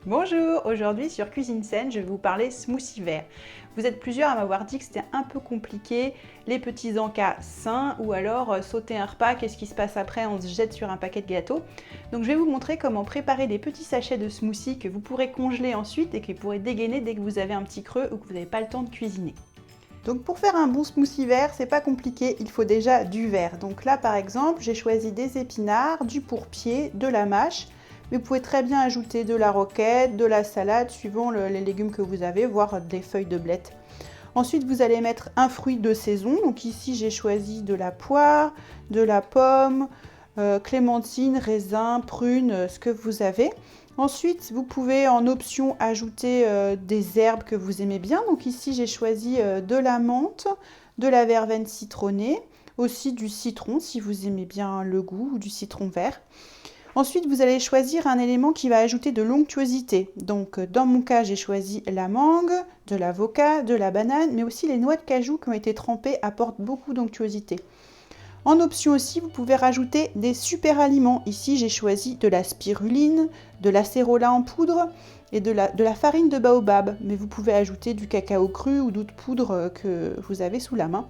Bonjour, aujourd'hui sur Cuisine Saine, je vais vous parler smoothie vert. Vous êtes plusieurs à m'avoir dit que c'était un peu compliqué, les petits encas sains ou alors sauter un repas, qu'est-ce qui se passe après, on se jette sur un paquet de gâteaux. Donc je vais vous montrer comment préparer des petits sachets de smoothie que vous pourrez congeler ensuite et que vous pourrez dégainer dès que vous avez un petit creux ou que vous n'avez pas le temps de cuisiner. Donc pour faire un bon smoothie vert, c'est pas compliqué, il faut déjà du vert. Donc là par exemple, j'ai choisi des épinards, du pourpier, de la mâche. Mais vous pouvez très bien ajouter de la roquette, de la salade, suivant les légumes que vous avez, voire des feuilles de blettes. Ensuite, vous allez mettre un fruit de saison. Donc ici, j'ai choisi de la poire, de la pomme, clémentine, raisin, prune, ce que vous avez. Ensuite, vous pouvez en option ajouter des herbes que vous aimez bien. Donc ici, j'ai choisi de la menthe, de la verveine citronnée, aussi du citron si vous aimez bien le goût, ou du citron vert. Ensuite, vous allez choisir un élément qui va ajouter de l'onctuosité. Donc, dans mon cas, j'ai choisi la mangue, de l'avocat, de la banane, mais aussi les noix de cajou qui ont été trempées apportent beaucoup d'onctuosité. En option aussi, vous pouvez rajouter des super aliments. Ici, j'ai choisi de la spiruline, de l'acérola en poudre et de la farine de baobab. Mais vous pouvez ajouter du cacao cru ou d'autres poudres que vous avez sous la main.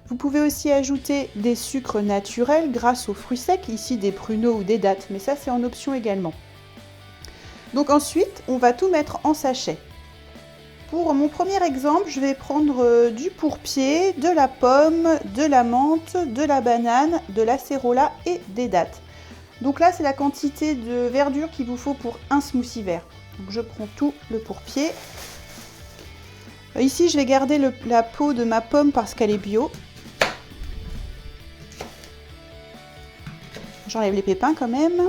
Vous pouvez aussi ajouter des sucres naturels grâce aux fruits secs, ici des pruneaux ou des dattes, mais ça c'est en option également. Donc ensuite, on va tout mettre en sachet. Pour mon premier exemple, je vais prendre du pourpier, de la pomme, de la menthe, de la banane, de l'acérola et des dattes. Donc là, c'est la quantité de verdure qu'il vous faut pour un smoothie vert. Donc je prends tout le pourpier. Ici, je vais garder la peau de ma pomme parce qu'elle est bio. J'enlève les pépins quand même.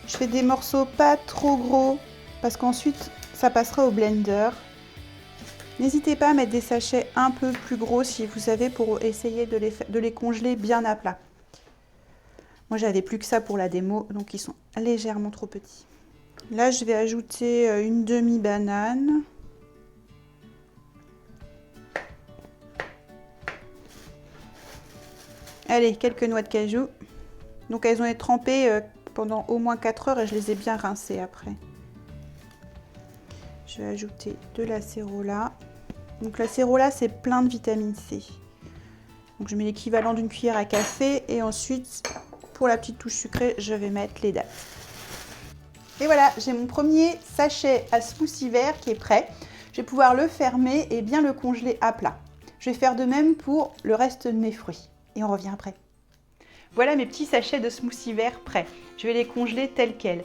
Je fais des morceaux pas trop gros parce qu'ensuite, ça passera au blender. N'hésitez pas à mettre des sachets un peu plus gros si vous savez pour essayer de les congeler bien à plat. Moi, j'avais plus que ça pour la démo, donc ils sont légèrement trop petits. Là, je vais ajouter une demi-banane. Allez, quelques noix de cajou. Donc, elles ont été trempées pendant au moins 4 heures et je les ai bien rincées après. Je vais ajouter de l'acérola. Donc l'acérola, c'est plein de vitamine C. Donc je mets l'équivalent d'une cuillère à café et ensuite, pour la petite touche sucrée, je vais mettre les dattes. Et voilà, j'ai mon premier sachet à smoothie vert qui est prêt. Je vais pouvoir le fermer et bien le congeler à plat. Je vais faire de même pour le reste de mes fruits. Et on revient après. Voilà mes petits sachets de smoothie vert prêts. Je vais les congeler tels quels.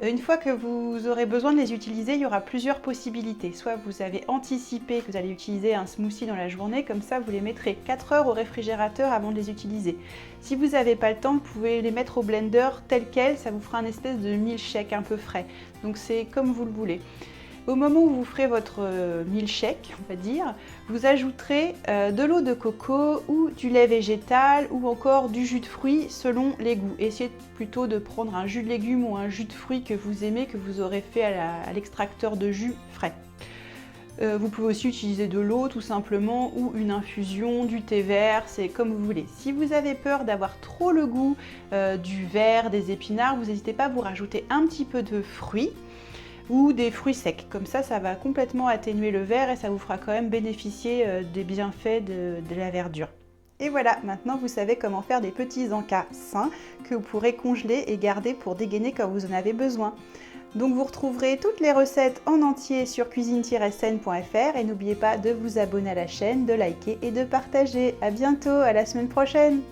Une fois que vous aurez besoin de les utiliser, il y aura plusieurs possibilités. Soit vous avez anticipé que vous allez utiliser un smoothie dans la journée, comme ça vous les mettrez 4 heures au réfrigérateur avant de les utiliser. Si vous n'avez pas le temps, vous pouvez les mettre au blender tels quels, ça vous fera un espèce de milkshake un peu frais. Donc c'est comme vous le voulez. Au moment où vous ferez votre milkshake, on va dire, vous ajouterez de l'eau de coco ou du lait végétal ou encore du jus de fruits selon les goûts. Essayez plutôt de prendre un jus de légumes ou un jus de fruits que vous aimez, que vous aurez fait à l'extracteur de jus frais. Vous pouvez aussi utiliser de l'eau tout simplement ou une infusion, du thé vert, c'est comme vous voulez. Si vous avez peur d'avoir trop le goût du vert, des épinards, vous n'hésitez pas à vous rajouter un petit peu de fruits ou des fruits secs. Comme ça, ça va complètement atténuer le vert et ça vous fera quand même bénéficier des bienfaits de la verdure. Et voilà, maintenant vous savez comment faire des petits encas sains que vous pourrez congeler et garder pour dégainer quand vous en avez besoin. Donc vous retrouverez toutes les recettes en entier sur cuisine-saine.fr et n'oubliez pas de vous abonner à la chaîne, de liker et de partager. À bientôt, à la semaine prochaine!